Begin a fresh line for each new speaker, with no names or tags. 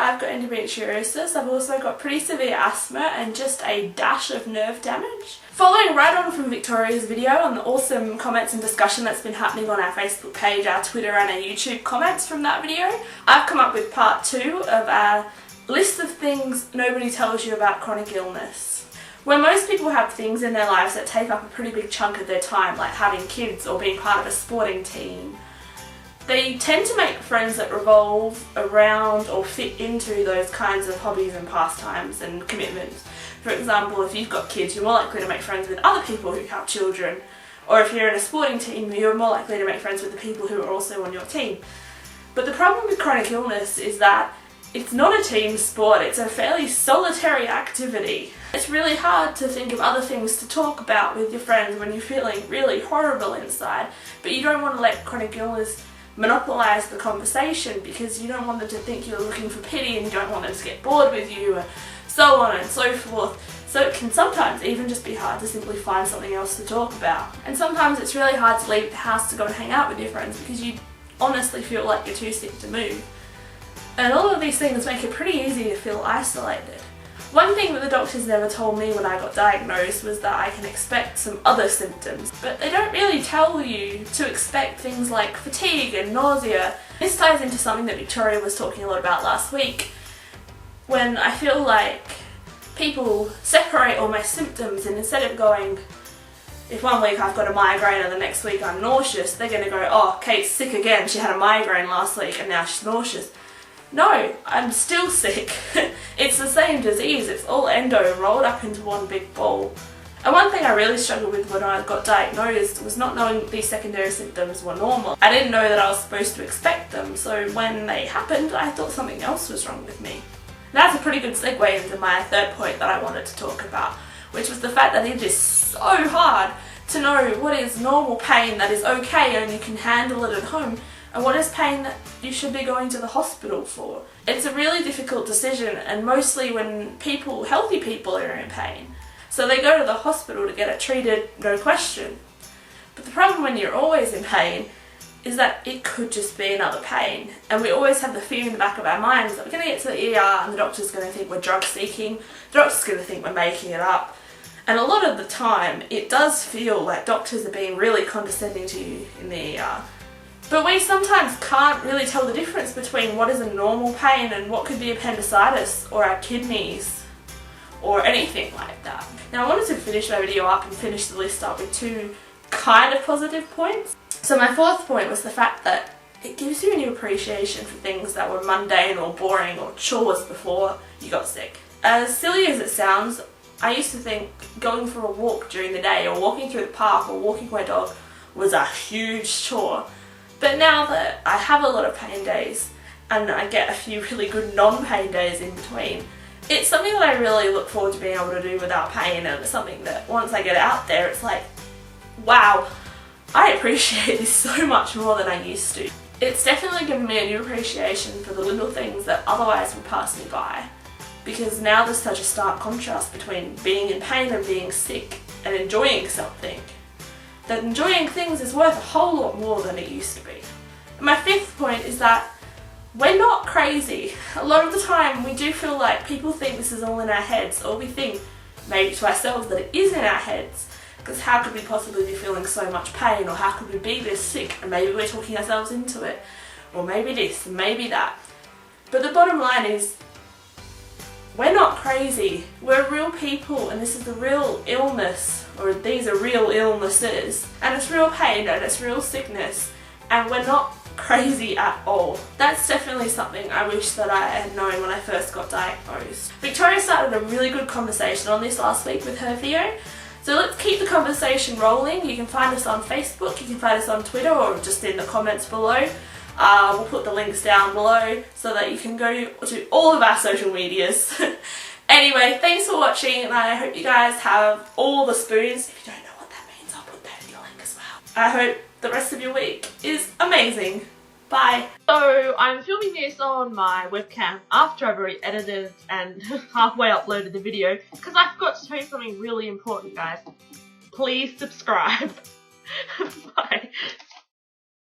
I've got endometriosis. I've also got pretty severe asthma and just a dash of nerve damage. Following right on from Victoria's video on the awesome comments and discussion that's been happening on our Facebook page, our Twitter and our YouTube comments from that video, I've come up with part 2 of our list of things nobody tells you about chronic illness. When most people have things in their lives that take up a pretty big chunk of their time, like having kids or being part of a sporting team, they tend to make friends that revolve around or fit into those kinds of hobbies and pastimes and commitments. For example, if you've got kids, you're more likely to make friends with other people who have children, or if you're in a sporting team, you're more likely to make friends with the people who are also on your team. But the problem with chronic illness is that it's not a team sport, it's a fairly solitary activity. It's really hard to think of other things to talk about with your friends when you're feeling really horrible inside, but you don't want to let chronic illness monopolise the conversation because you don't want them to think you're looking for pity and you don't want them to get bored with you, and so on and so forth. So it can sometimes even just be hard to simply find something else to talk about. And sometimes it's really hard to leave the house to go and hang out with your friends because you honestly feel like you're too sick to move. And all of these things make it pretty easy to feel isolated. One thing that the doctors never told me when I got diagnosed was that I can expect some other symptoms, but they don't really tell you to expect things like fatigue and nausea. This ties into something that Victoria was talking a lot about last week, when I feel like people separate all my symptoms, and instead of going, if one week I've got a migraine and the next week I'm nauseous, they're going to go, oh, Kate's sick again, she had a migraine last week and now she's nauseous. No, I'm still sick. It's the same disease, it's all endo rolled up into one big ball. And one thing I really struggled with when I got diagnosed was not knowing these secondary symptoms were normal. I didn't know that I was supposed to expect them, so when they happened, I thought something else was wrong with me. That's a pretty good segue into my third point that I wanted to talk about, which was the fact that it is so hard to know what is normal pain that is okay and you can handle it at home, and what is pain that you should be going to the hospital for. It's a really difficult decision, and mostly when healthy people are in pain. So they go to the hospital to get it treated, no question. But the problem when you're always in pain is that it could just be another pain. And we always have the fear in the back of our minds that we're going to get to the ER and the doctor's going to think we're drug seeking, the doctor's going to think we're making it up. And a lot of the time it does feel like doctors are being really condescending to you in the ER. But we sometimes can't really tell the difference between what is a normal pain and what could be appendicitis or our kidneys or anything like that. Now I wanted to finish my video up and finish the list up with 2 kind of positive points. So my fourth point was the fact that it gives you a new appreciation for things that were mundane or boring or chores before you got sick. As silly as it sounds, I used to think going for a walk during the day or walking through the park or walking my dog was a huge chore. But now that I have a lot of pain days and I get a few really good non-pain days in between, it's something that I really look forward to being able to do without pain, and it's something that once I get out there it's like, wow, I appreciate this so much more than I used to. It's definitely given me a new appreciation for the little things that otherwise would pass me by, because now there's such a stark contrast between being in pain and being sick and enjoying something. That enjoying things is worth a whole lot more than it used to be. And my fifth point is that we're not crazy. A lot of the time we do feel like people think this is all in our heads, or we think maybe to ourselves that it is in our heads, because how could we possibly be feeling so much pain, or how could we be this sick, and maybe we're talking ourselves into it, or maybe this and maybe that. But the bottom line is, we're not crazy. We're real people, and this is a real illness, or these are real illnesses, and it's real pain and it's real sickness, and we're not crazy at all. That's definitely something I wish that I had known when I first got diagnosed. Victoria started a really good conversation on this last week with her video, so let's keep the conversation rolling. You can find us on Facebook, you can find us on Twitter, or just in the comments below. We'll put the links down below so that you can go to all of our social medias. Anyway, thanks for watching, and I hope you guys have all the spoons. If you don't know what that means, I'll put that in the link as well. I hope the rest of your week is amazing. Bye. So I'm filming this on my webcam after I've already edited and halfway uploaded the video, because I forgot to tell you something really important, guys. Please subscribe.